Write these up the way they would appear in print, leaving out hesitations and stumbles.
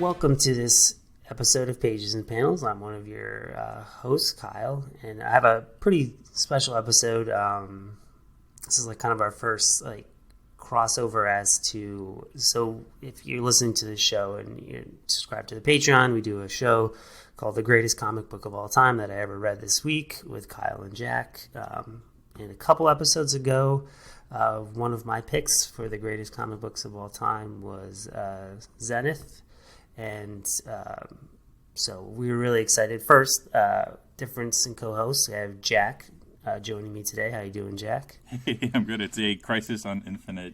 Welcome to this episode of Pages and Panels. I'm one of your hosts, Kyle, and I have a pretty special episode. This is like kind of our first crossover as to, so if you're listening to this show and you subscribe to the Patreon, we do a show called The Greatest Comic Book of All Time that I ever read this week with Kyle and Jack. And a couple episodes ago, one of my picks for the greatest comic books of all time was Zenith. And so we were really excited. First, difference in co-hosts. I have Jack joining me today. How you doing, Jack? Hey, I'm good. It's a Crisis on Infinite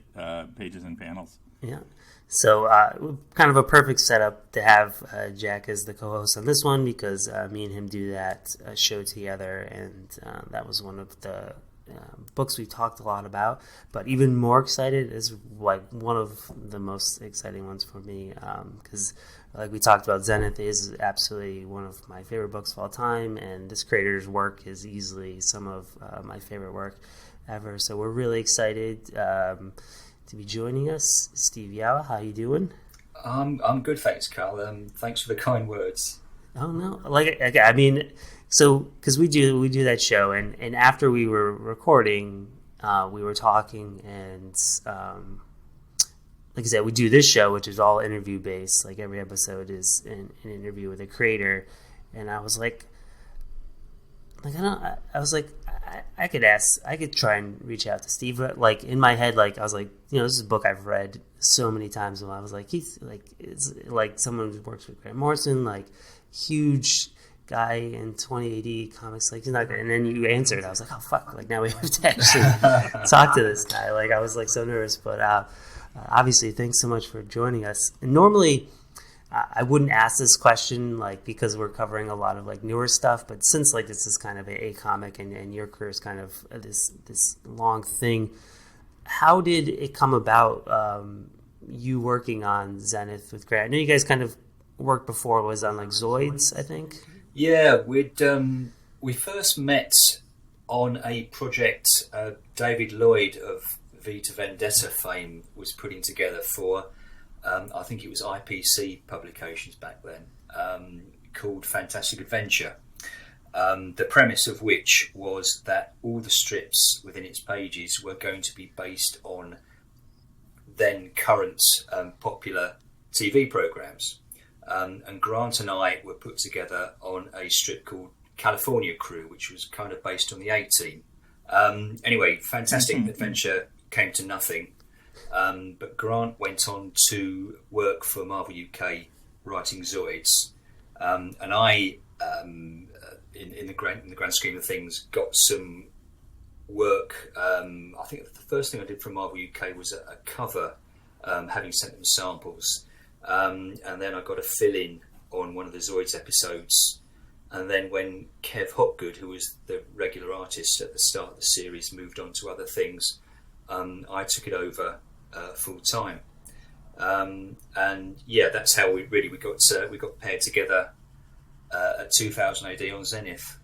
Pages and Panels. Yeah. So kind of a perfect setup to have Jack as the co-host on this one because me and him do that show together, and that was one of the books we talked a lot about. But even more excited is like one of the most exciting ones for me because like we talked about, Zenith is absolutely one of my favorite books of all time, and this creator's work is easily some of my favorite work ever. So we're really excited to be joining us. Steve Yeowell, how you doing? I'm good, thanks, Carl. Thanks for the kind words. Oh no, I mean, so because we do that show, and after we were recording, we were talking, and like I said, we do this show, which is all interview based. Like every episode is an interview with a creator, and I was like I could try and reach out to Steve. But like in my head, like I was like, this is a book I've read so many times, and I was like, he's like, it's like someone who works with Grant Morrison, like huge guy in 2080 comics, like he's not good. And then you answered, I was like, oh fuck, like now we have to actually talk to this guy. Like I was like so nervous, but obviously thanks so much for joining us. And normally I wouldn't ask this question like because we're covering a lot of like newer stuff, but since like this is kind of a comic and your career is kind of this long thing, how did it come about you working on Zenith with Grant? I know you guys kind of worked before, it was on like Zoids, I think. Yeah, we first met on a project David Lloyd of V to Vendetta fame was putting together for, I think it was IPC Publications back then, called Fantastic Adventure. The premise of which was that all the strips within its pages were going to be based on then current popular TV programmes. And Grant and I were put together on a strip called California Crew, which was kind of based on the A-Team. Anyway, Fantastic Adventure came to nothing. But Grant went on to work for Marvel UK writing Zoids. And I, in the grand scheme of things, got some work. I think the first thing I did for Marvel UK was a cover, having sent them samples. And then I got a fill-in on one of the Zoids episodes. And then when Kev Hopgood, who was the regular artist at the start of the series, moved on to other things, I took it over full time. And yeah, that's how we got paired together at 2000 AD on Zenith.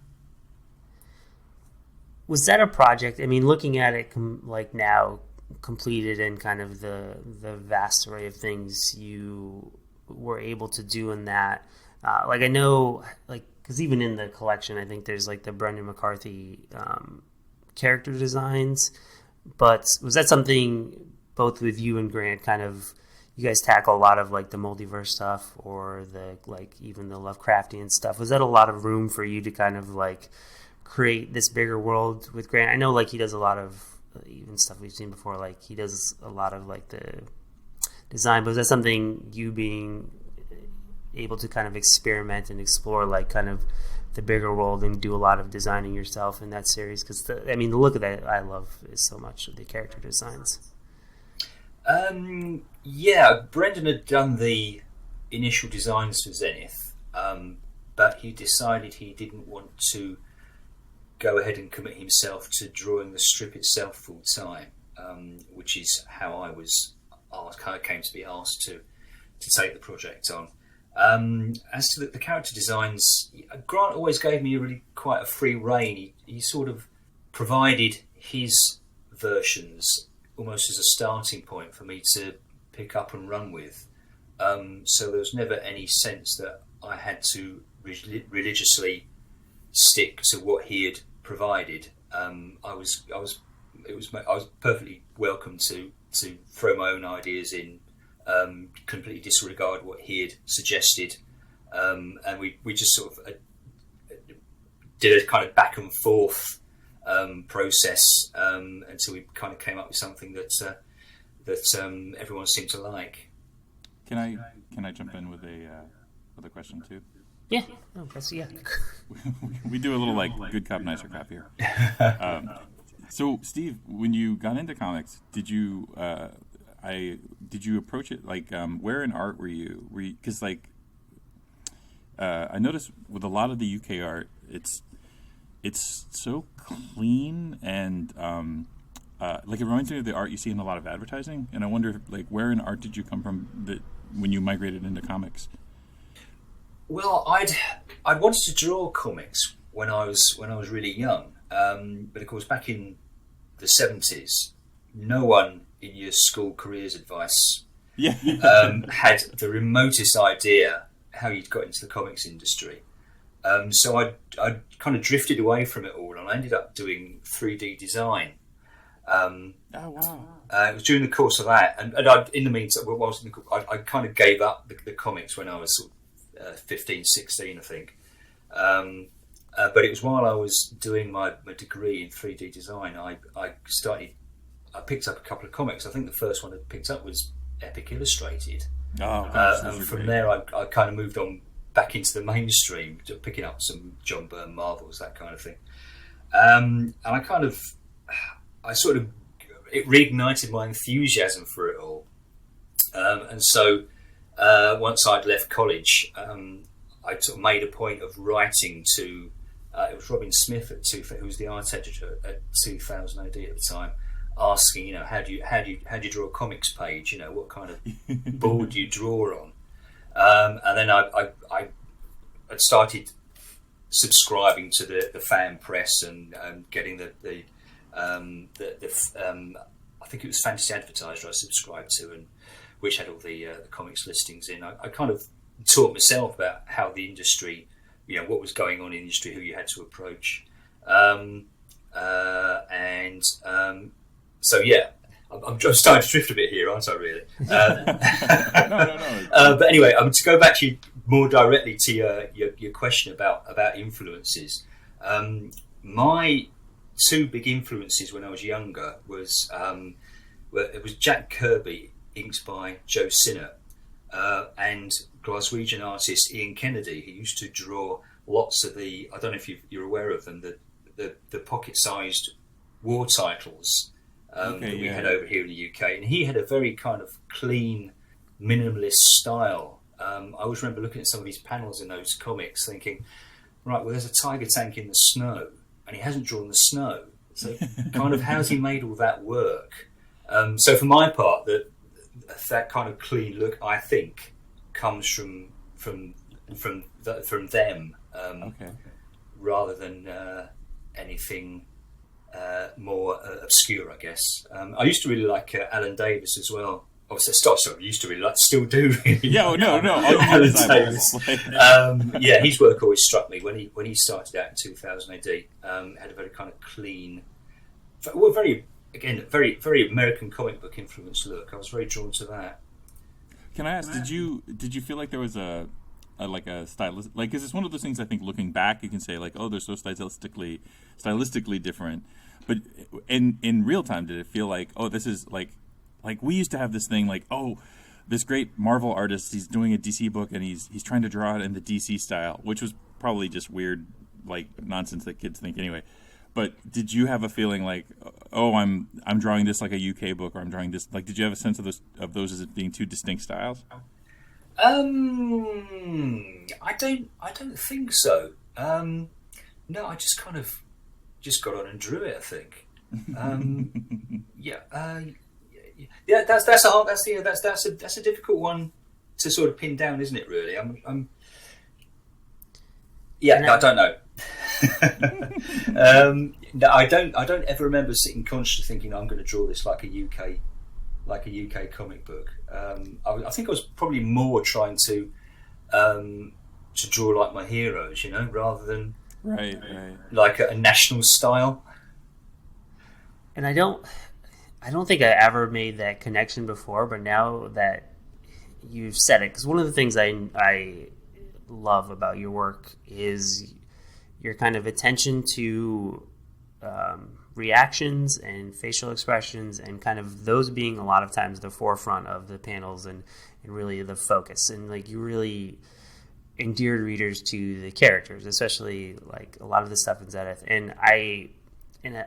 Was that a project? I mean, looking at it like now, completed and kind of the vast array of things you were able to do in that. Like I know, like because even in the collection, I think there's like the Brendan McCarthy character designs. But was that something both with you and Grant kind of, you guys tackle a lot of like the multiverse stuff or the like even the Lovecraftian stuff? Was that a lot of room for you to kind of like create this bigger world with Grant? I know like he does a lot of even stuff we've seen before, like he does a lot of like the design, but was that something you being able to kind of experiment and explore like kind of the bigger world and do a lot of designing yourself in that series? Because the look of that I love is so much of the character designs. Yeah, Brendan had done the initial designs for Zenith, but he decided he didn't want to go ahead and commit himself to drawing the strip itself full time, which is how I was kind of came to be asked to take the project on. As to the character designs, Grant always gave me really quite a free rein. He sort of provided his versions almost as a starting point for me to pick up and run with. So there was never any sense that I had to religiously stick to what he had provided. I was perfectly welcome to throw my own ideas in, completely disregard what he had suggested, and we just sort of did a kind of back and forth process until we kind of came up with something that everyone seemed to like. Can I jump in with a question too? Yeah, yeah. We do a little like good cop, nicer cop here. So, Steve, when you got into comics, did you approach it like where in art were you? Because like I noticed with a lot of the UK art, it's so clean and like it reminds me of the art you see in a lot of advertising. And I wonder, like, where in art did you come from when you migrated into comics? Well, I'd wanted to draw comics when I was really young, but of course back in the 70s, no one in your school careers advice had the remotest idea how you'd got into the comics industry. So I kind of drifted away from it all, and I ended up doing 3D design. Oh wow! It was during the course of that, and in the meantime, I kind of gave up the comics when I was 15, 16, I think. But it was while I was doing my degree in 3D design, I picked up a couple of comics. I think the first one I picked up was Epic Illustrated. Oh, gosh, and from great. there, I kind of moved on back into the mainstream, picking up some John Byrne Marvels, that kind of thing. And it reignited my enthusiasm for it all. And so once I'd left college, I sort of made a point of writing to, it was Robin Smith who was the art editor at 2000 AD at the time, asking, how do you draw a comics page? What kind of board do you draw on? And then I had started subscribing to the fan press and getting the I think it was Fantasy Advertiser I subscribed to, and which had all the comics listings in. I kind of taught myself about how the industry, what was going on in the industry, who you had to approach, so yeah. I'm starting to drift a bit here, aren't I? Really? No. But anyway, to go back to more directly to your question about influences. My two big influences when I was younger was Jack Kirby, inked by Joe Sinnott, and Glaswegian artist Ian Kennedy, who used to draw lots of the, I don't know if you're aware of them, the pocket-sized war titles that we had over here in the UK. And he had a very kind of clean, minimalist style. I always remember looking at some of his panels in those comics thinking, right, well, there's a tiger tank in the snow, and he hasn't drawn the snow. So kind of how's he made all that work? So for my part, that kind of clean look, I think, comes from them, rather than anything more obscure, I guess. I used to really like Alan Davis as well. Obviously, I used to really like, still do. Really. Yeah, no. Alan Davis. His work always struck me when he started out in 2000 AD. Had a very kind of clean, very very American comic book influenced look. I was very drawn to that. Can I ask? Did you feel like there was a stylist, like, because it's one of those things I think looking back you can say like, oh, they're so stylistically different, but in real time did it feel like, oh, this is like we used to have this thing like, oh, this great Marvel artist, he's doing a DC book and he's trying to draw it in the DC style, which was probably just weird like nonsense that kids think anyway. But did you have a feeling like, oh, I'm drawing this like a UK book, or I'm drawing this, like, did you have a sense of those as being two distinct styles? I don't think so. No, I just kind of got on and drew it, I think. That's a difficult one to sort of pin down, isn't it? Really, I don't know. No, I don't ever remember sitting consciously thinking I'm going to draw this like a UK like a UK comic book. I think I was probably more trying to draw like my heroes, rather than Right. like a national style. And I don't think I ever made that connection before, but now that you've said it, because one of the things I love about your work is your kind of attention to reactions and facial expressions, and kind of those being a lot of times the forefront of the panels, and really the focus, and like you really endeared readers to the characters, especially like a lot of the stuff in Zenith. And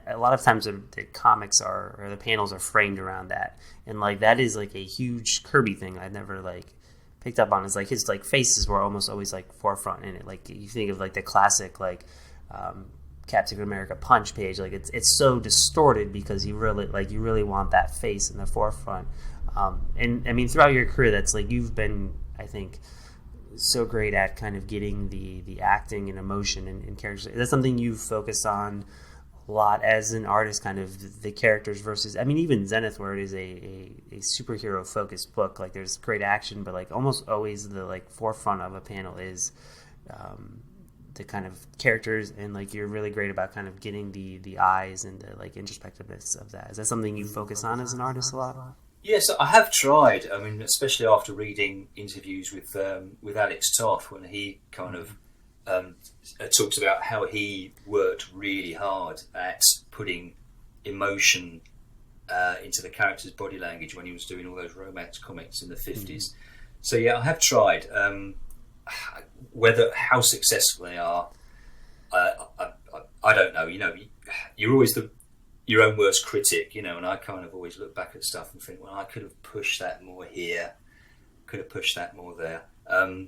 a lot of times the comics or the panels are framed around that, and like that is like a huge Kirby thing I've never like picked up on, is like his like faces were almost always like forefront in it. Like you think of like the classic like Captain America Punch page, like it's so distorted because you really want that face in the forefront. And I mean throughout your career, that's like you've been, I think, so great at kind of getting the acting and emotion and characters. That's something you've focused on a lot as an artist, kind of the characters versus, I mean, even Zenith, where it is a superhero focused book, like there's great action, but like almost always the like forefront of a panel is the kind of characters, and like you're really great about kind of getting the eyes and the like introspectiveness of that. Is that something you focus on as an artist a lot? Yes, I have tried. I mean, especially after reading interviews with Alex Toth, when he kind of talks about how he worked really hard at putting emotion into the character's body language when he was doing all those romance comics in the 50s. So yeah, I have tried. Whether how successful they are, I don't know. You're always your own worst critic, and I kind of always look back at stuff and think, well, I could have pushed that more here, could have pushed that more there.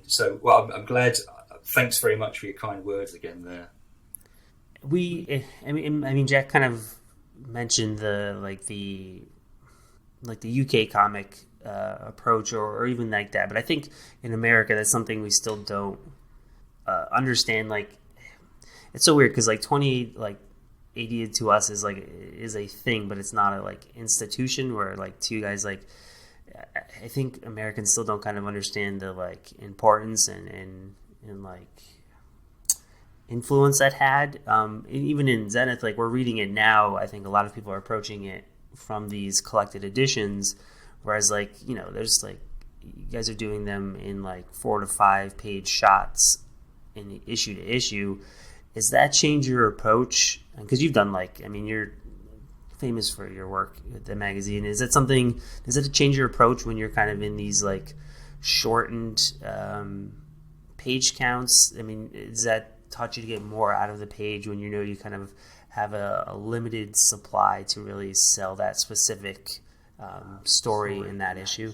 So, well, I'm glad. Thanks very much for your kind words again there. I mean, Jack kind of mentioned the UK comic approach, or even like that. But I think in America, that's something we still don't understand. Like, it's so weird because like 80 to us is a thing, but it's not a like institution where like two guys like. I think Americans still don't kind of understand the like importance and like influence that had. Even in Zenith, like we're reading it now, I think a lot of people are approaching it from these collected editions, whereas like there's like you guys are doing them in like 4 to 5 page shots in issue to issue. Does that change your approach? Because you've done you're famous for your work at the magazine. Is that something? Does it change your approach when you're kind of in these like shortened page counts? I mean, does that taught you to get more out of the page when you kind of have a limited supply to really sell that specific story in that issue?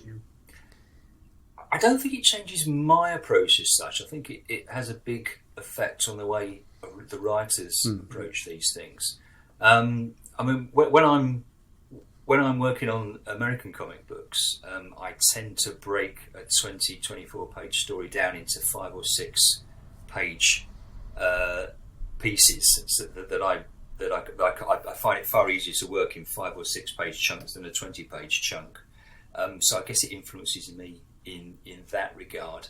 I don't think it changes my approach as such. I think it has a big effect on the way the writers approach these things. I mean, when I'm working on American comic books, I tend to break a 24 page story down into 5 or 6 page pieces that I find it far easier to work in 5 or 6 page chunks than a 20 page chunk. So I guess it influences me in that regard.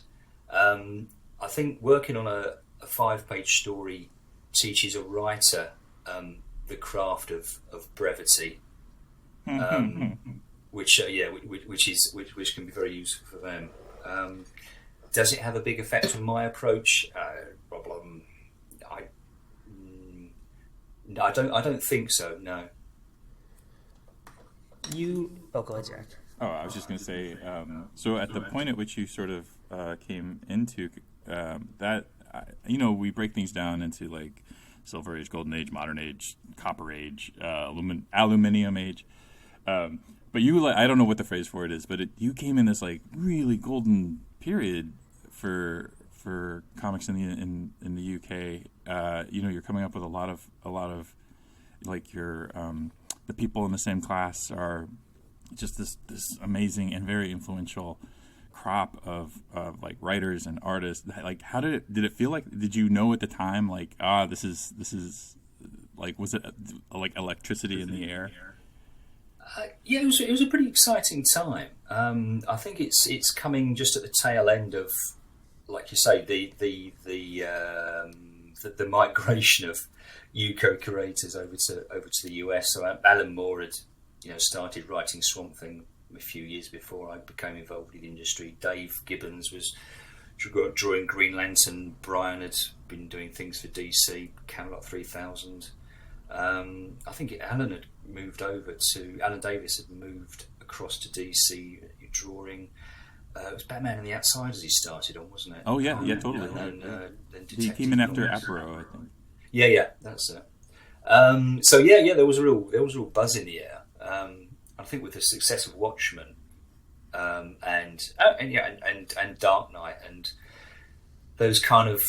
I think working on a 5 page story teaches a writer the craft of brevity, which can be very useful for them. Does it have a big effect on my approach? I don't think so. No. Go ahead, Jack. Oh, I was just going to say. So at the point at which you sort of came into that, we break things down into like Silver Age, Golden Age, Modern Age, Copper Age, Aluminium Age. But you, I don't know what the phrase for it is, but you came in this like really golden period for comics in the UK. You're coming up with a lot of like your the people in the same class are just this amazing and very influential crop of like writers and artists. Like, how did it feel like? Did you know at the time like this is like, was it like electricity in the air? Yeah, it was a pretty exciting time. I think it's coming just at the tail end of, like you say, the migration of UK creators over to the US. So Alan Moore had started writing Swamp Thing a few years before I became involved with the industry. Dave Gibbons was drawing Green Lantern. Brian had been doing things for DC, Camelot 3000. I think Alan Davis had moved across to DC drawing. It was Batman and the Outsiders he started on, wasn't it? Oh yeah, totally. And then he came in after Aparo, I think. Yeah, that's it. So there was a real buzz in the air. I think with the success of Watchmen, and Dark Knight, and those kind of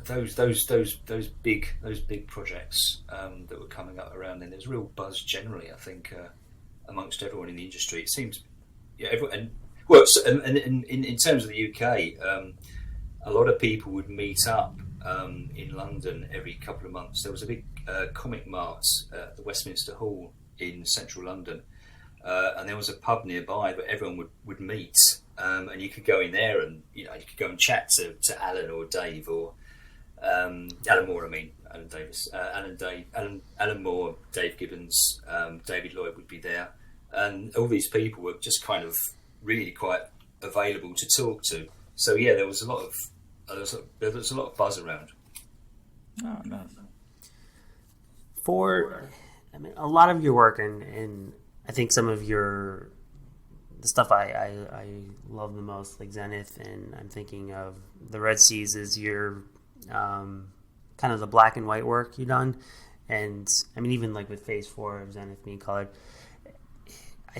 those big projects that were coming up around then. There's a real buzz generally, I think, amongst everyone in the industry. It seems, everyone. And in terms of the UK, a lot of people would meet up in London every couple of months. There was a big comic mart at the Westminster Hall in central London, and there was a pub nearby where everyone would meet, and you could go in there and you could go and chat to Alan or Dave or Alan Moore. Alan Davis, Alan Moore, Dave Gibbons, David Lloyd would be there, and all these people were just kind of really quite available to talk to. So yeah, there was a lot of buzz around. Oh, nice. A lot of your work, and I think some of the stuff I love the most, like Zenith, and I'm thinking of the Red Seas, is your kind of the black and white work you've done, and even like with Phase 4 of Zenith being colored, I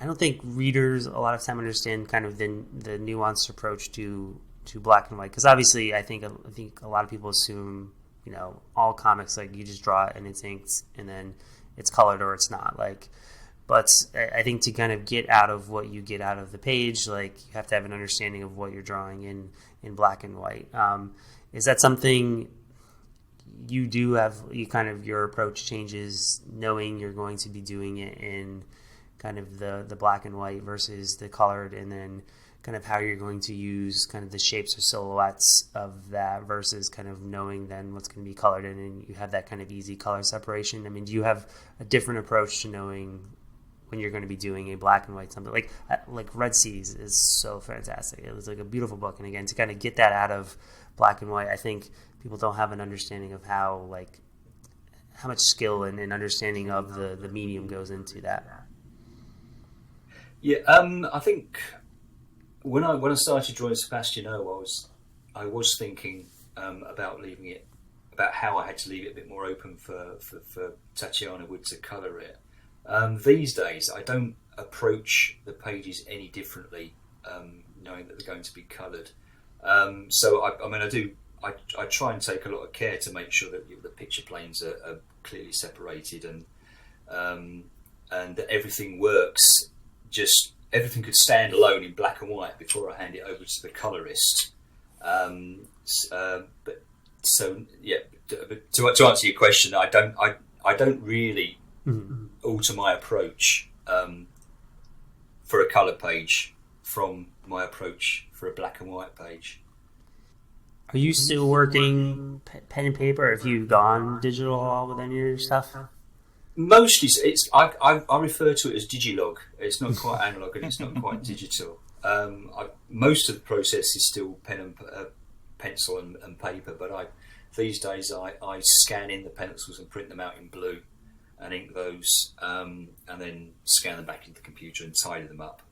don't think readers a lot of time understand kind of the nuanced approach to black and white, because obviously I think a lot of people assume all comics, like you just draw it and it's inked and then it's colored or it's not, but I think to kind of get out of what you get out of the page, like you have to have an understanding of what you're drawing in black and white. Is that something you do have? Your approach changes knowing you're going to be doing it in kind of the black and white versus the colored, and then kind of how you're going to use kind of the shapes or silhouettes of that versus kind of knowing then what's going to be colored in, and you have that kind of easy color separation. Do you have a different approach to knowing when you're going to be doing a black and white something? Like Red Seas is so fantastic. It was like a beautiful book, and again, to kind of get that out of black and white, I think people don't have an understanding of how much skill and understanding of the medium goes into that. Yeah, I think when I started drawing Sebastian O, I was thinking about how I had to leave it a bit more open for Tatiana Wood to colour it. These days, I don't approach the pages any differently, knowing that they're going to be coloured. So I try and take a lot of care to make sure that the picture planes are clearly separated, and that everything works. Just everything could stand alone in black and white before I hand it over to the colorist. To answer your question, I don't really alter my approach for a color page from my approach for a black and white page. Are you still working pen and paper? Or have you gone digital all with any of your stuff? Mostly, I refer to it as digilog. It's not quite analog and it's not quite digital. Most of the process is still pencil and paper, but these days I scan in the pencils and print them out in blue and ink those, and then scan them back into the computer and tidy them up,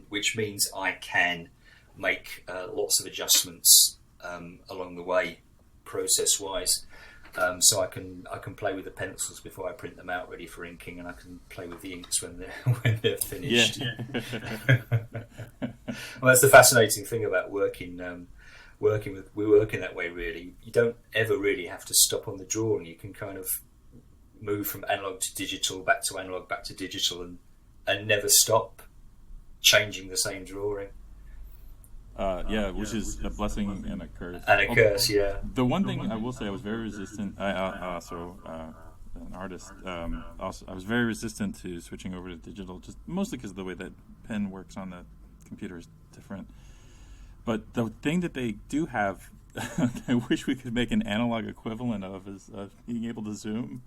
which means I can make lots of adjustments along the way, process-wise. So I can play with the pencils before I print them out ready for inking, and I can play with the inks when they're finished. Yeah. Well, that's the fascinating thing about working that way. Really, you don't ever really have to stop on the drawing. You can kind of move from analog to digital, back to analog, back to digital, and never stop changing the same drawing. Which is a blessing and a curse. And a curse, yeah. The one thing I will say, I was very resistant. I also an artist, also I was very resistant to switching over to digital, just mostly because of the way that pen works on the computer is different. But the thing that they do have, I wish we could make an analog equivalent of, is being able to zoom.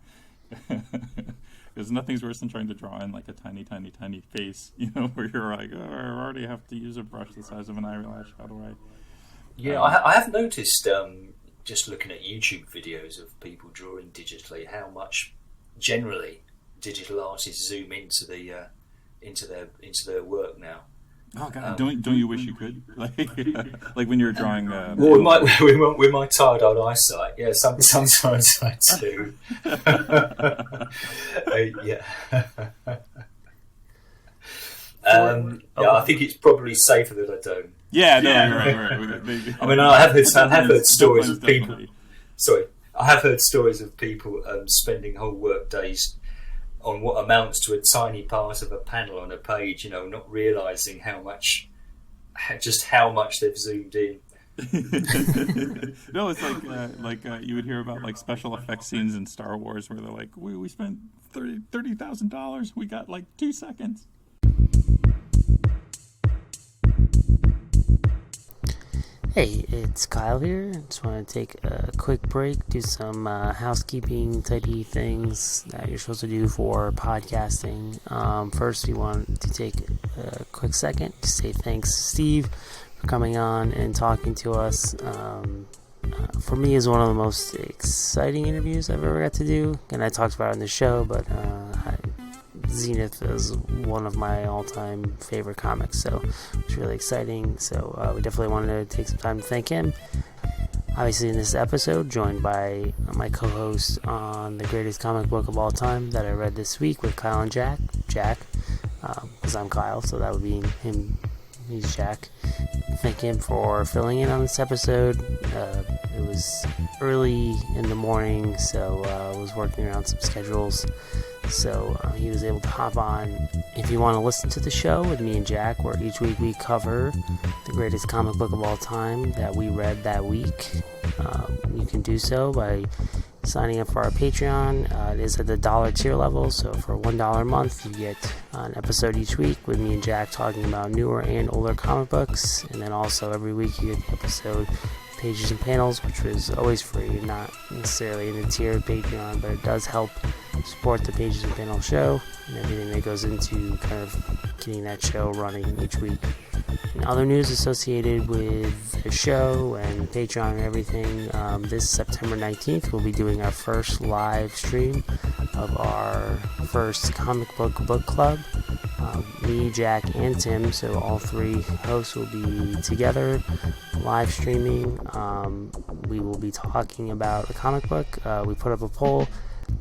Because nothing's worse than trying to draw in like a tiny, tiny, tiny face, where you're like, oh, I already have to use a brush the size of an eyelash. How do I? Yeah, I have noticed, just looking at YouTube videos of people drawing digitally, how much generally digital artists zoom into their work now. Oh God! Don't you wish you could? Like when you're drawing. Well, with my tired-eyed eyesight, yeah. Sometimes I do. Yeah. Yeah, I think it's probably safer that I don't. Yeah, no, right. I mean, I have heard stories of people. Sorry, I have heard stories of people spending whole work days on what amounts to a tiny part of a panel on a page, not realising how much they've zoomed in. No, it's like you would hear about like special effects scenes in Star Wars where they're like, we spent $30,000, we got like 2 seconds. Hey, it's Kyle here. Just want to take a quick break, do some housekeeping tidy things that you're supposed to do for podcasting. First, we want to take a quick second to say thanks to Steve for coming on and talking to us. For me, is one of the most exciting interviews I've ever got to do, and I talked about it in the show, but Zenith is one of my all-time favorite comics, so it's really exciting. So we definitely wanted to take some time to thank him. Obviously, in this episode, joined by my co-host on the greatest comic book of all time that I read this week with Kyle and Jack, because I'm Kyle, so that would be him. He's Jack. Thank him for filling in on this episode. It was early in the morning, so I was working around some schedules. So he was able to hop on. If you want to listen to the show with me and Jack, where each week we cover the greatest comic book of all time that we read that week, you can do so by signing up for our Patreon. It is at the $1 tier level, so for $1 a month you get an episode each week with me and Jack talking about newer and older comic books, and then also every week you get the episode Pages and Panels, which was always free, not necessarily in the tier Patreon, but it does help support the Pages and Panels show and everything that goes into kind of getting that show running each week. And other news associated with the show and Patreon and everything, this September 19th we'll be doing our first live stream of our first comic book club. Me, Jack, and Tim, so all three hosts will be together live streaming. We will be talking about a comic book. We put up a poll.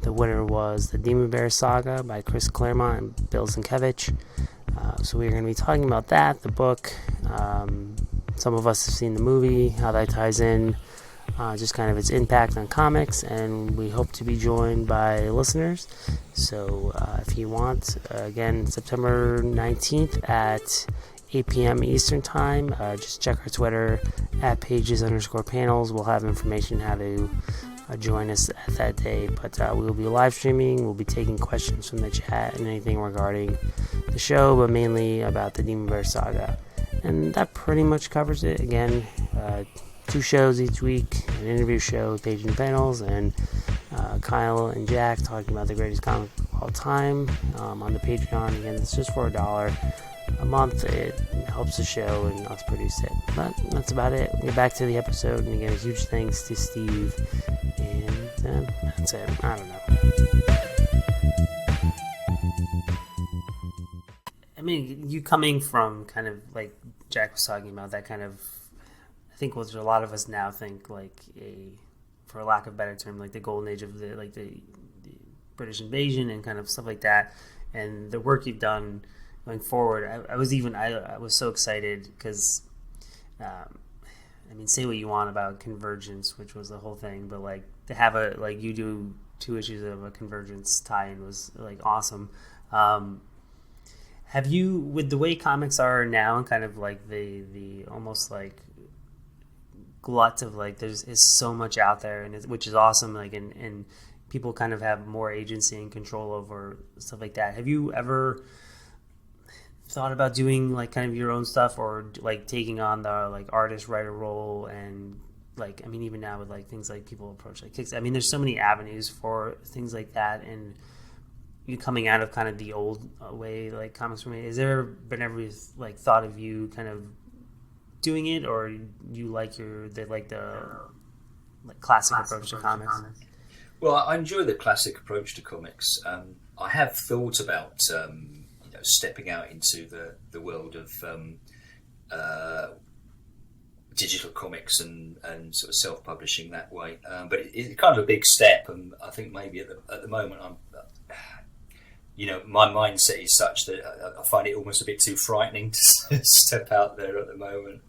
The winner was The Demon Bear Saga by Chris Claremont and Bill Sienkiewicz. So we're going to be talking about that, the book. Some of us have seen the movie, how that ties in, just kind of its impact on comics, and we hope to be joined by listeners. So if you want, again, September 19th at 8 p.m. Eastern Time, just check our Twitter at pages_panels. We'll have information how to join us at that day, but we will be live streaming. We'll be taking questions from the chat and anything regarding the show, but mainly about the Demon Bear Saga. And that pretty much covers it. Again, 2 shows each week, an interview show with Pages and Panels, and Kyle and Jack talking about the greatest comic of all time on the Patreon. Again, it's just for $1 a month. It helps the show and us produce it. But that's about it. We'll get back to the episode, and again, a huge thanks to Steve. And that's it. I don't know. I mean, you coming from kind of like Jack was talking about, that kind of, I think what a lot of us now think like for lack of a better term, like the golden age of the British invasion and kind of stuff like that, and the work you've done going forward. I was so excited because, I mean, say what you want about Convergence, which was the whole thing, but like to have you do 2 issues of a Convergence tie-in was like awesome. Have you, with the way comics are now, and kind of like the almost like glut of like is so much out there, and which is awesome, like and people kind of have more agency and control over stuff like that. Have you ever thought about doing like kind of your own stuff, or like taking on the like artist writer role? And like, I mean, even now with like things like people approach like Kicks, I mean, there's so many avenues for things like that. And you coming out of kind of the old way, like comics were made, has there been ever like thought of you kind of doing it, or you like the like classic approach to comics? Well, I enjoy the classic approach to comics. I have thought about stepping out into the world of digital comics and sort of self-publishing that way, but it's kind of a big step, and I think maybe at the moment my mindset is such that I find it almost a bit too frightening to step out there at the moment.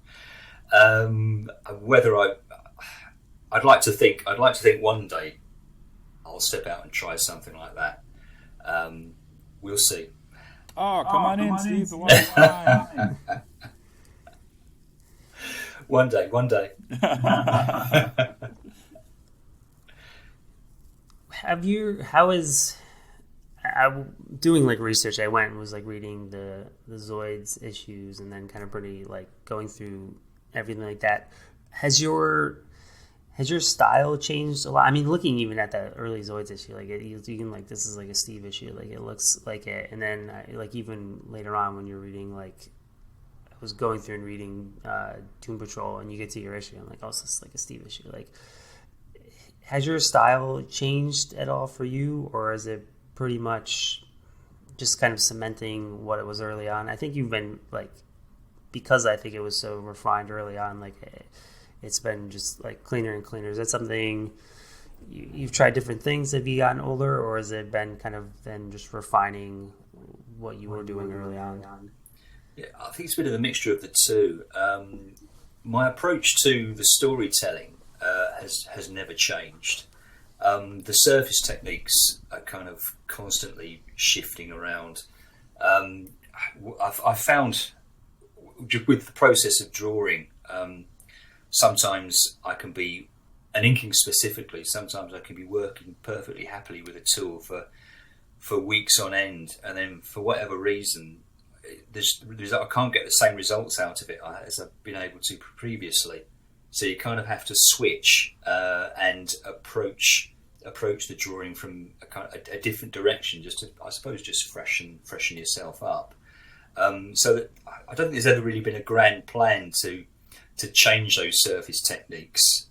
Whether I'd like to think one day I'll step out and try something like that. We'll see. Oh, come on in, Steve. The one's fine. One day. How is doing like research? I went and was like reading the Zoids issues, and then kind of pretty like going through everything like that. Has your style changed a lot? I mean, looking even at that early Zoids issue, like you can like, this is like a Steve issue, like it looks like it. And then like even later on when you're reading, like I was going through and reading Doom Patrol, and you get to your issue, I'm like, oh, this is like a Steve issue. Like, has your style changed at all for you, or is it pretty much just kind of cementing what it was early on? I think you've been like, because I think it was so refined early on, like it's been just like cleaner and cleaner. Is that something you've tried different things? Have you gotten older, or has it been kind of then just refining what you were doing early on? Yeah, I think it's a bit of a mixture of the two. My approach to the storytelling has never changed. The surface techniques are kind of constantly shifting around. I've found with the process of drawing, sometimes I can be, and inking specifically, sometimes I can be working perfectly happily with a tool for weeks on end, and then for whatever reason, I can't get the same results out of it as I've been able to previously. So you kind of have to switch and approach the drawing from a different direction, just to, I suppose, just freshen yourself up. So that I don't think there's ever really been a grand plan to change those surface techniques,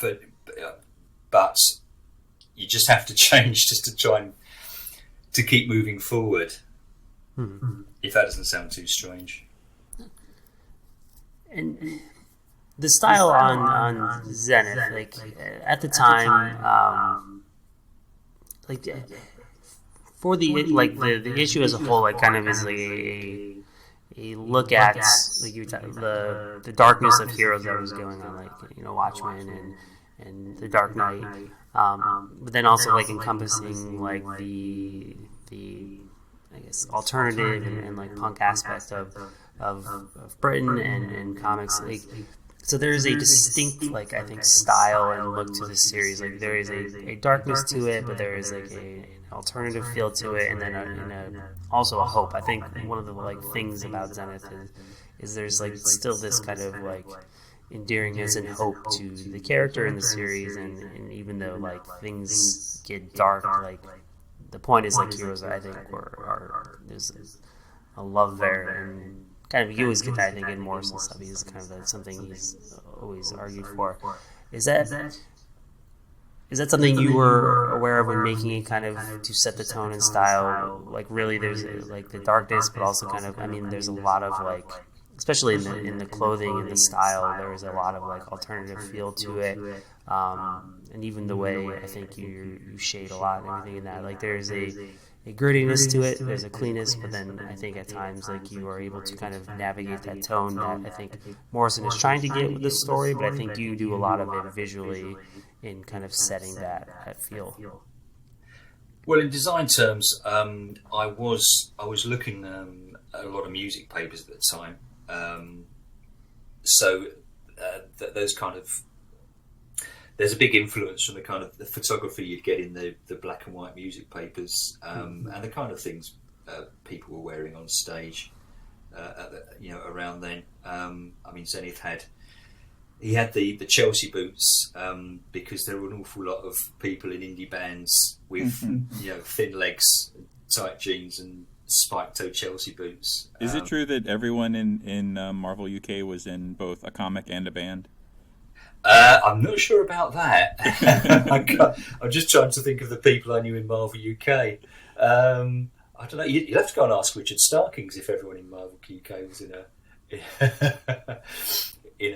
but you just have to change just to try and to keep moving forward. If that doesn't sound too strange. And the style on Zenith, like at the time, like for the issue as a whole, like kind of is like a look at like the darkness of heroes that was going on, like Watchmen and the Dark Knight, but then also like encompassing like the I guess alternative and like punk aspect of Britain and comics. Like, so there is a distinct, like, I think, style and look to this series. Like, there is a darkness to it, but there is like an alternative feel to it, and then also a hope. I think one of the like things about Zenith is there's like still this kind of like endearingness and hope to the character in the series, and even though like things get dark, like the point is like heroes, I think, there's a love there, and kind of you always get that, I think, in Morrison's stuff. He's kind of that's something he's always argued for. Is that something you were aware of when making it, kind of to set the tone and style? Like really, there's like the darkness, but also kind of, I mean, there's a lot of like, especially in the clothing and the style, there is a lot of like alternative feel to it, and even the way I think you shade a lot and everything in that. Like there's a grittiness to it, there's a cleanness, but then I think at times like you are able to kind of navigate that tone that I think Morrison is trying to get with the story, but I think you do a lot of it visually in kind of setting that feel. Well, in design terms, I was looking at a lot of music papers at the time. So those kind of there's a big influence from the kind of the photography you'd get in the black and white music papers, and the kind of things people were wearing on stage, around then. I mean, Zenith had the Chelsea boots, because there were an awful lot of people in indie bands with thin legs, tight jeans, and spiked-toe Chelsea boots. Is it true that everyone in Marvel UK was in both a comic and a band? I'm not sure about that. I'm just trying to think of the people I knew in Marvel UK. I don't know. You'd have to go and ask Richard Starkings if everyone in Marvel UK was in a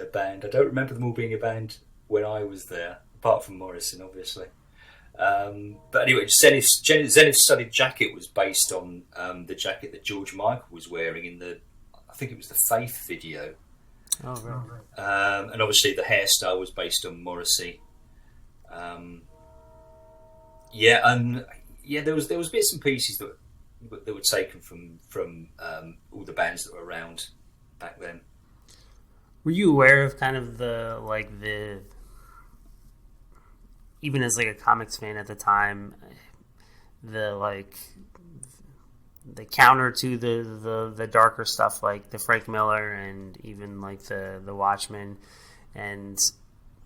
band. I don't remember them all being a band when I was there, apart from Morrison, obviously. But anyway, Zenith's studded jacket was based on the jacket that George Michael was wearing in I think it was the Faith video. Oh, right. And obviously the hairstyle was based on Morrissey. There was bits and pieces that were taken from all the bands that were around back then. Were you aware of kind of the even as like a comics fan at the time, the counter to the darker stuff, like the Frank Miller and even like the Watchmen, and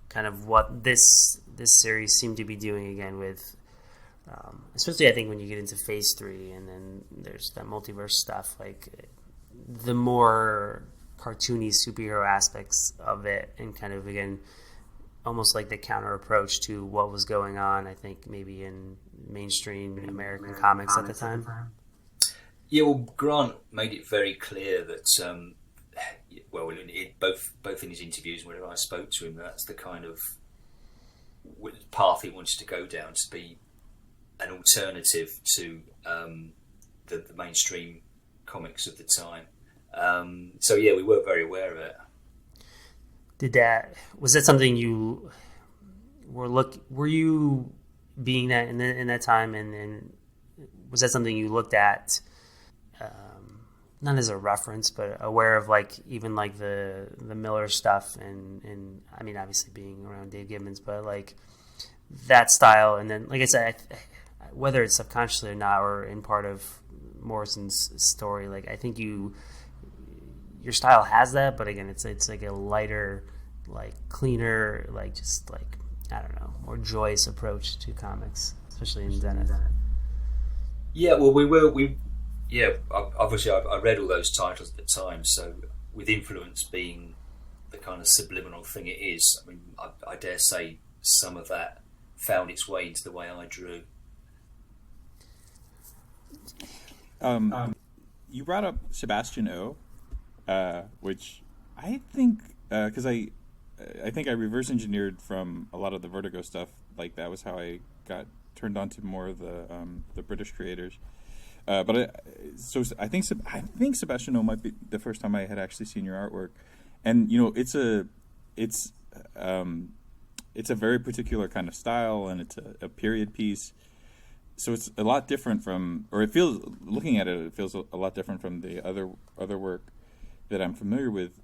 kind of what this series seemed to be doing again with, especially I think when you get into Phase 3 and then there's that multiverse stuff, like the more cartoony superhero aspects of it, and kind of again almost like the counter approach to what was going on, I think maybe in mainstream American comics at the time. Yeah, well, Grant made it very clear that, both in his interviews and whenever I spoke to him, that's the kind of path he wanted to go down, to be an alternative to the mainstream comics of the time. We were very aware of it. Was that something you were you being that in that time, and was that something you looked at, not as a reference, but aware of, like, even like the Miller stuff, and I mean, obviously being around Dave Gibbons, but like that style, and then like I said, whether it's subconsciously or not, or in part of Morrison's story, like I think your style has that, but again, it's like a lighter, like cleaner, like just like, I don't know, more joyous approach to comics, especially in Zenith. Yeah, well, obviously I read all those titles at the time, so with influence being the kind of subliminal thing it is, I mean, I dare say some of that found its way into the way I drew. You brought up Sebastian O, which I think, because I think I reverse engineered from a lot of the Vertigo stuff. Like, that was how I got turned on to more of the British creators. I think Sebastian O might be the first time I had actually seen your artwork, and it's a very particular kind of style, and it's a period piece. So it's a lot different from, or it feels, looking at it, it feels a lot different from the other work that I'm familiar with.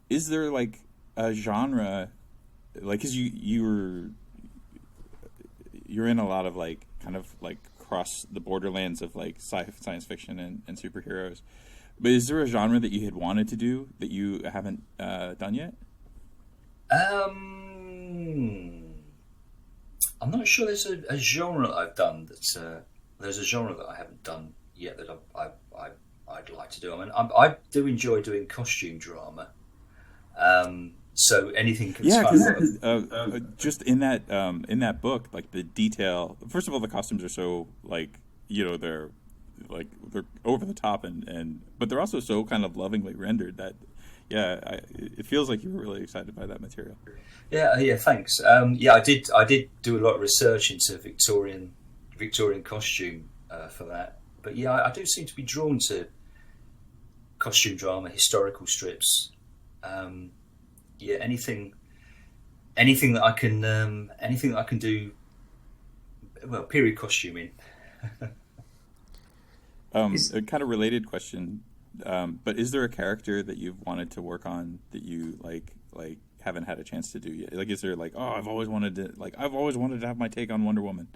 Is there like a genre, like, because you're in a lot of like kind of like cross the borderlands of like science fiction and superheroes, but is there a genre that you had wanted to do that you haven't done yet? I'm not sure there's a genre that I've done there's a genre that I haven't done yet that I'd like to do. I mean, I do enjoy doing costume drama. So anything can just in that book, like the detail. First of all, the costumes are so like, they're over the top, and but they're also so kind of lovingly rendered that it feels like you were really excited by that material. Yeah, thanks. I did do a lot of research into Victorian costume for that. But yeah, I do seem to be drawn to costume drama, historical strips. Anything that I can do. Well, period costuming. A kind of related question, but is there a character that you've wanted to work on that you like haven't had a chance to do yet? Like, is there like, oh, I've always wanted to have my take on Wonder Woman?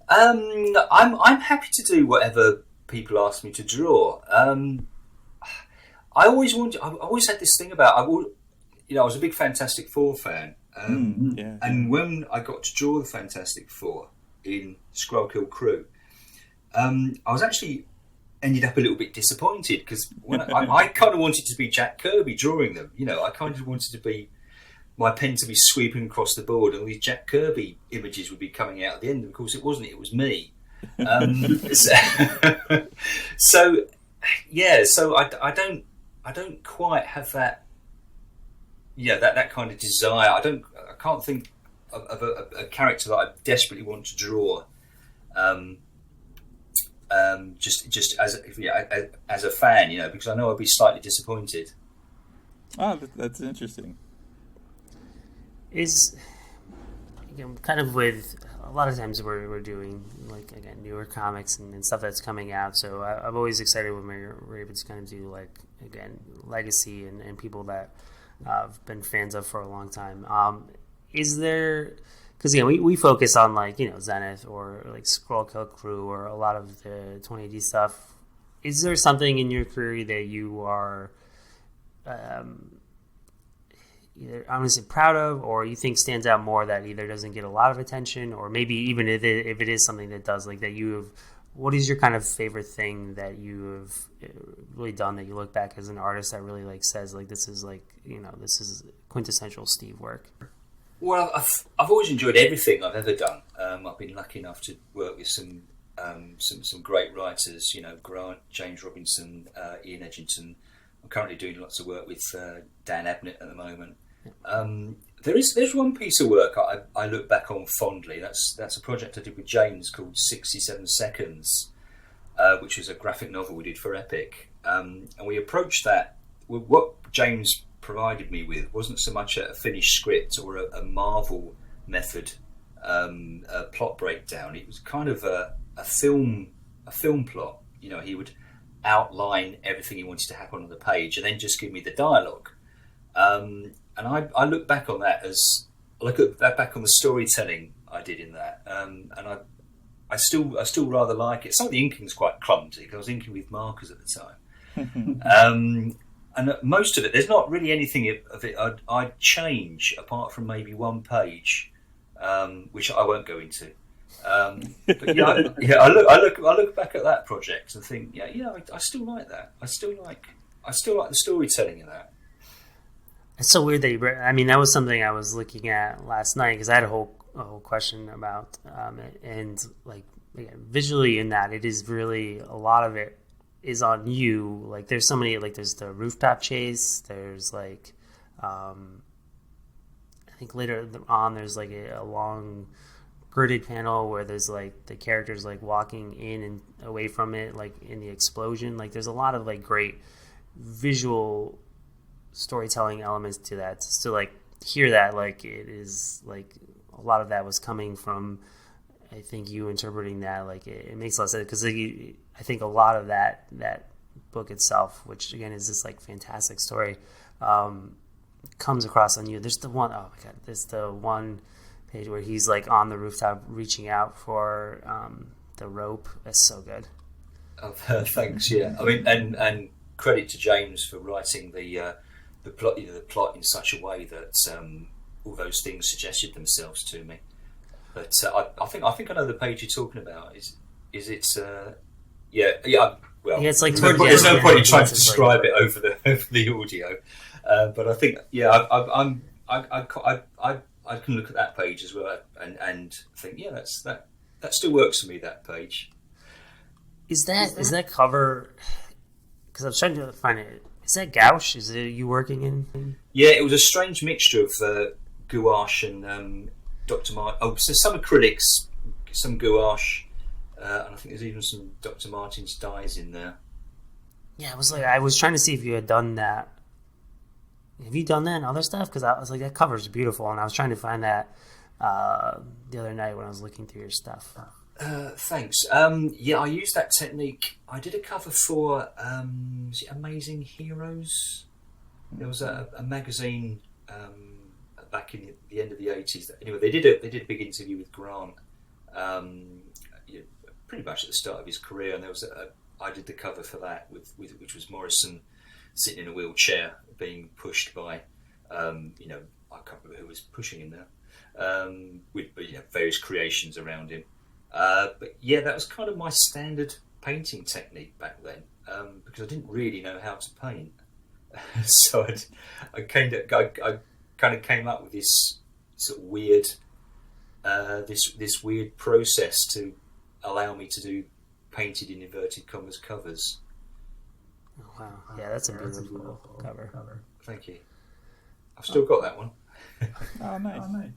I'm happy to do whatever people ask me to draw. I always had this thing about I was a big Fantastic Four fan, and when I got to draw the Fantastic Four in Skrull Crew, I was actually ended up a little bit disappointed because I kind of wanted to be Jack Kirby drawing them. I kind of wanted to be my pen to be sweeping across the board, and these Jack Kirby images would be coming out at the end. And of course, it wasn't. It was me. So I don't quite have that. Yeah, that kind of desire. I can't think of a character that I desperately want to draw. Just as a fan, because I know I'd be slightly disappointed. Oh, that's interesting. Is kind of with a lot of times we're doing like again newer comics and stuff that's coming out. So I'm always excited when we're able to kind of do like again legacy and people that I've been fans of for a long time. Is there? Because we focus on like Zenith or like Skrull Crew or a lot of the 20AD stuff. Is there something in your career that you are either honestly proud of, or you think stands out more that either doesn't get a lot of attention, or maybe even if it is something that does, like that you have? What is your kind of favorite thing that you have really done that you look back as an artist that really like says like this is like this is quintessential Steve work? Well, I've always enjoyed everything I've ever done. I've been lucky enough to work with some great writers, Grant, James Robinson, Ian Edgington. I'm currently doing lots of work with Dan Abnett at the moment. There's one piece of work I look back on fondly. That's a project I did with James called 67 Seconds, which was a graphic novel we did for Epic. And we approached that with what James provided me with wasn't so much a finished script or a Marvel method plot breakdown. It was kind of a film plot. He would outline everything he wanted to happen on the page and then just give me the dialogue. And I look back on that back on the storytelling I did in that, and I still rather like it. Some of the inking's quite clumsy because I was inking with markers at the time. And most of it, there's not really anything of it I'd change apart from maybe one page, which I won't go into. But I look back at that project and think, I still like that. I still like the storytelling in that. It's so weird that that was something I was looking at last night because I had a whole question about it, and like visually in that it is really a lot of it is on you. Like there's so many, like there's the rooftop chase, there's like I think later on there's like a long gridded panel where there's like the characters like walking in and away from it, like in the explosion. Like there's a lot of like great visual storytelling elements to that. To like hear that, like it is like a lot of that was coming from I think you interpreting that, like it makes a lot of sense because I think a lot of that book itself, which again is this like fantastic story, comes across on you. There's the one, oh my god, there's the one page where he's like on the rooftop reaching out for the rope. That's so good. Oh, thanks. Yeah, I mean, and credit to James for writing the plot in such a way that all those things suggested themselves to me. But I think I know the page you're talking about. Is it? Well, it's like there's no point in trying to describe it over the audio. But I think I can look at that page as well and think that still works for me. That page. Is that cover? Because I was trying to find it. Is that gouache? Is it you working in? Yeah, it was a strange mixture of gouache and Dr. Martin. Oh, so some acrylics, some gouache, and I think there's even some Dr. Martin's dyes in there. Yeah, I was trying to see if you had done that. Have you done that and other stuff? Because I was like, that cover's beautiful, and I was trying to find that the other night when I was looking through your stuff. Thanks. I used that technique. I did a cover for is it Amazing Heroes? There was a magazine back in the end of the 80s. Anyway, they did a big interview with Grant, you know, pretty much at the start of his career, and there was I did the cover for that with which was Morrison sitting in a wheelchair being pushed by, you know, I can't remember who was pushing him now, with various creations around him. But yeah, that was kind of my standard painting technique back then, because I didn't really know how to paint. So I kind of came up with this sort of weird, this weird process to allow me to do painted in inverted commas covers. Oh, wow, yeah, that's a beautiful cover. Thank you. I've still got that one. Oh, nice.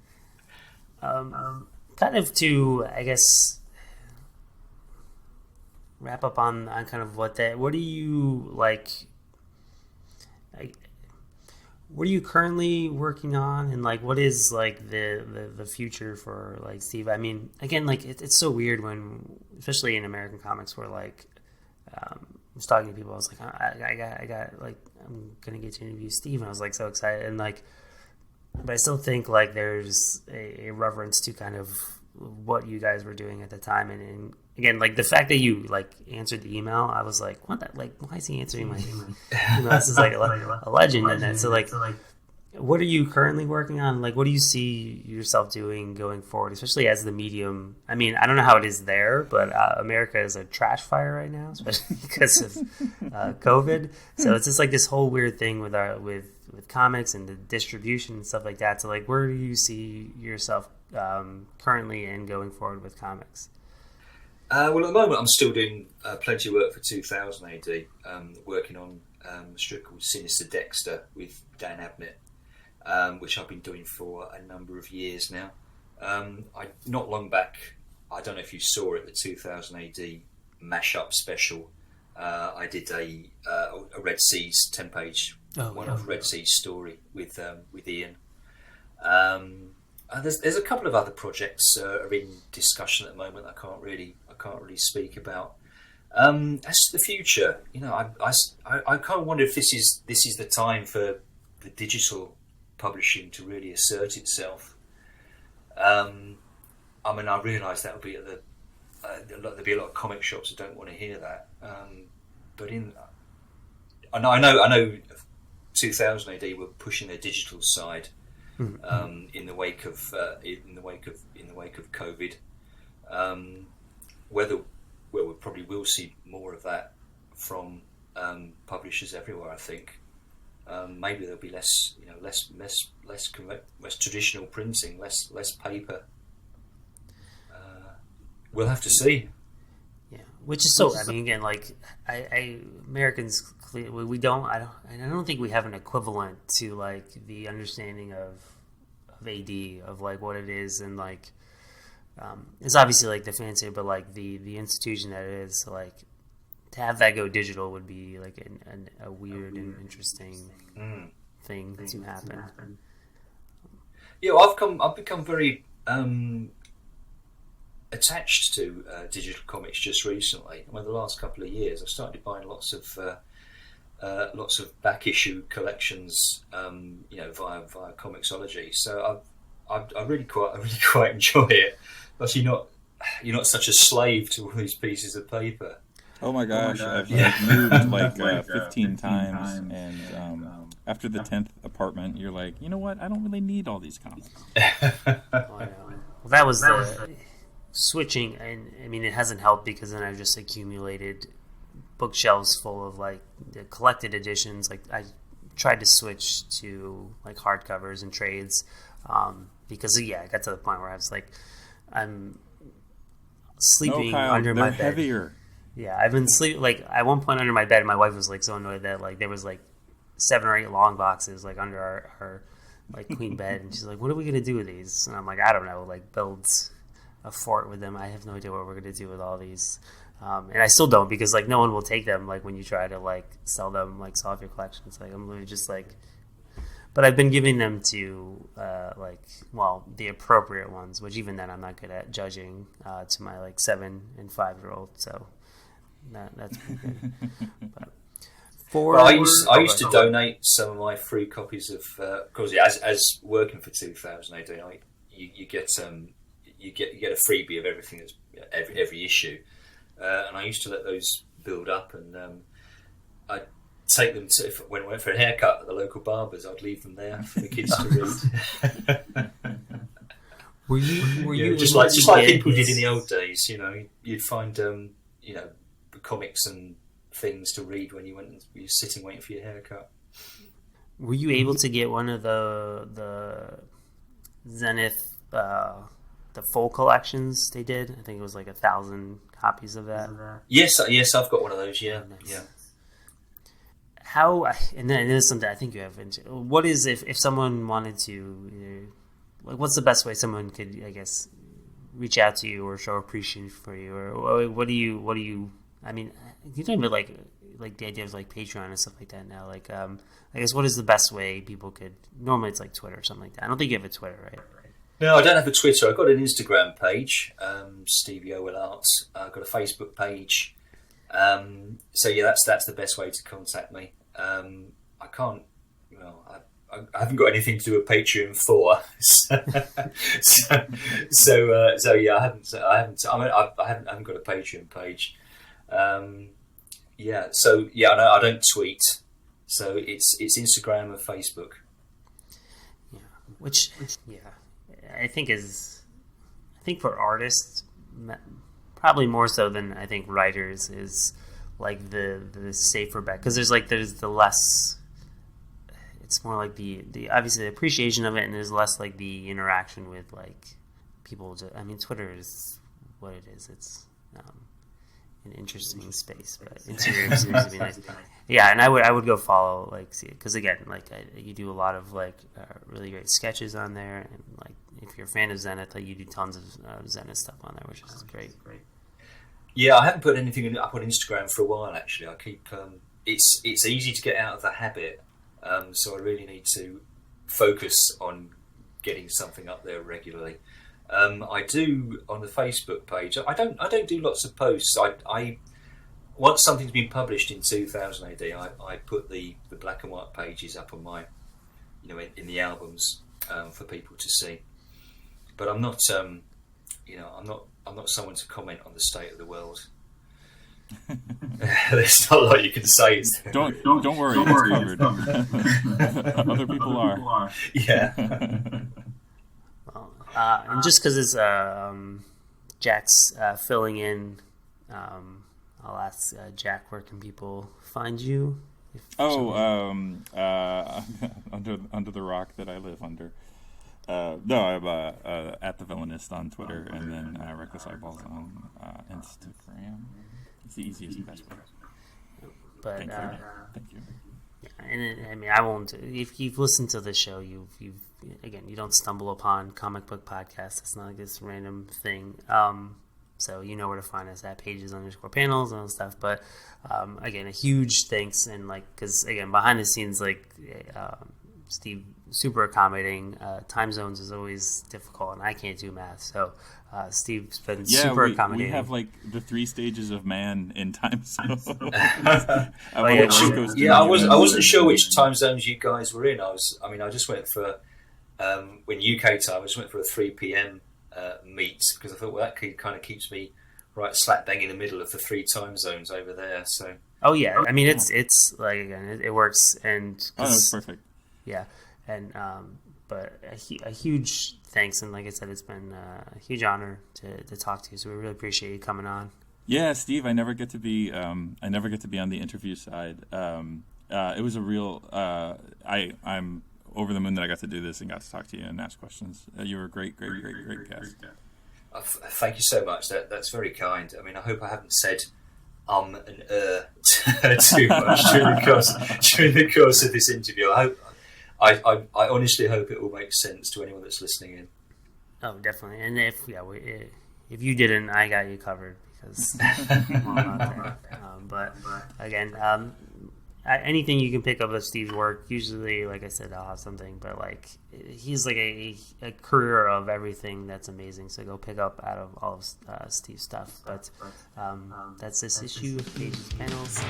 Kind of to, I guess, wrap up on kind of what do you like? What are you currently working on, and like what is like the future for like Steve? I mean, again, like it's so weird when, especially in American comics, where like I was talking to people, I was like, I got like I'm gonna get to interview Steve, and I was like so excited, and like, but I still think like there's a reverence to kind of what you guys were doing at the time, and again, like the fact that you like answered the email, I was like, what? Like, why is he answering my email? This is like a legend, and then so like, what are you currently working on? Like, what do you see yourself doing going forward, especially as the medium? I mean, I don't know how it is there, but America is a trash fire right now, especially because of COVID. So it's just like this whole weird thing with comics and the distribution and stuff like that. So like, where do you see yourself currently and going forward with comics? Well, at the moment, I'm still doing plenty of work for 2000 AD, working on a strip called Sinister Dexter with Dan Abnett, which I've been doing for a number of years now. Not long back, I don't know if you saw it, the 2000 AD mashup special. I did a Red Seas 10-page one-off Red Seas story with Ian. There's a couple of other projects are in discussion at the moment. I can't really speak about. As to the future, you know, I kind of wonder if this is the time for the digital publishing to really assert itself. I mean, I realise that will be there'll be a lot of comic shops that don't want to hear that. But I know 2000 AD were pushing their digital side. In the wake of COVID, we probably will see more of that from publishers everywhere. I think maybe there'll be less traditional printing, less paper. We'll have to see. Yeah, which is so. I mean, again, like Americans, we don't. I don't think we have an equivalent to like the understanding of AD, of like what it is, and like it's obviously like the fancy, but like the institution that it is. So like to have that go digital would be like a weird and interesting thing to happen. Yeah, well, I've become very attached to digital comics just recently. I mean, the last couple of years, I've started buying lots of back issue collections, via Comixology. So I really quite enjoy it. But you're not such a slave to all these pieces of paper. Oh my gosh, I've moved like 15 times, and after the 10th apartment, you're like, you know what? I don't really need all these comics. Well, that was the switching, and I mean, it hasn't helped because then I've just accumulated bookshelves full of like the collected editions. Like I tried to switch to like hardcovers and trades because I got to the point where I was like, I'm sleeping under my bed. Heavier. Yeah, I've been sleeping like at one point under my bed. And my wife was like so annoyed that like there was like 7 or 8 long boxes like under our like queen bed, and she's like, "What are we gonna do with these?" And I'm like, "I don't know. Like build a fort with them. I have no idea what we're gonna do with all these." And I still don't, because like no one will take them like when you try to like sell them, like sell off your collection. It's like I'm literally just like, but I've been giving them to the appropriate ones, which even then I'm not good at judging, to my like 7 and 5-year-old. So that's pretty good. But for? Well, I used to donate some of my free copies of, because as working for 2000 AD, you get you get a freebie of everything that's every issue, and I used to let those build up, and I'd take them to when I went for a haircut at the local barbers. I'd leave them there for the kids to read. Were you just like people did in the old days? You'd find comics and things to read when you were sitting waiting for your haircut. Were you able to get one of the Zenith the full collections they did? I think it was like 1,000 copies of that. Yes, I've got one of those. Yeah, nice. Yeah. How, and then it is something I think you have into. What is if someone wanted to, like, what's the best way someone could, I guess, reach out to you or show appreciation for you, or what do you? I mean, you don't even like the idea of like Patreon and stuff like that now. Like, I guess what is the best way people could? Normally, it's like Twitter or something like that. I don't think you have a Twitter, right? No, I don't have a Twitter. I've got an Instagram page, Steve Yeowell Arts. I've got a Facebook page. So yeah, that's the best way to contact me. I can't. I haven't got anything to do with Patreon for. So yeah, I haven't got a Patreon page. Yeah. So yeah, no, I don't tweet. So it's Instagram and Facebook. Yeah. Which yeah. I think for artists, probably more so than I think writers, is like the safer bet, because there's the less. It's more like the obviously the appreciation of it, and there's less like the interaction with like people. I mean, Twitter is what it is. It's an interesting space, but Instagram seems to be nice. Yeah, and I would go follow, like, see it, because again, like you do a lot of like really great sketches on there, and like if you're a fan of Zenith, like you do tons of Zenith stuff on there, which is great. Yeah, I haven't put anything up on Instagram for a while actually. I keep it's easy to get out of the habit, so I really need to focus on getting something up there regularly. I do on the Facebook page. I don't do lots of posts. I once something's been published in 2000 AD, I put the black and white pages up on my, in the albums for people to see. But I'm not, I'm not someone to comment on the state of the world. There's not a lot you can say. Don't worry. It's covered. Other people are. Yeah. And just because it's Jack's filling in, I'll ask Jack, where can people find you? Under the rock that I live under. No, I'm at the Villainist on Twitter, and then Reckless Eyeballs on Instagram. It's the easiest and best way. But thank you. Yeah, and I mean, I won't. If you've listened to the show, you've you don't stumble upon Comic Book Podcast. It's not like this random thing. So you know where to find us at pages_panels and all that stuff. But again, a huge thanks, and like, because again, behind the scenes, like Steve, super accommodating. Time zones is always difficult, and I can't do math, so Steve's been super accommodating. We have like the 3 stages of man in time zones. I wasn't sure which time zones you guys were in. I just went for when UK time. I just went for a 3 p.m. Meet, because I thought, well, that kind of keeps me right slap bang in the middle of the 3 time zones over there. So. Oh yeah, I mean it's like, again, it works, and that's perfect. Yeah, and but a huge thanks, and like I said, it's been a huge honor to talk to you. So we really appreciate you coming on. Yeah, Steve, I never get to be on the interview side. It was a real. I'm over the moon that I got to do this and got to talk to you and ask questions. You were a great guest. Thank you so much. That's very kind. I mean, I hope I haven't said and too much during the course of this interview. I honestly hope it will make sense to anyone that's listening in. Oh, definitely. And if you didn't, I got you covered, because I'm not there. But again, anything you can pick up of Steve's work, usually, like I said, I'll have something. But like, he's like a career of everything that's amazing. So go pick up out of all of Steve's stuff. But that's this issue of Pages Panels.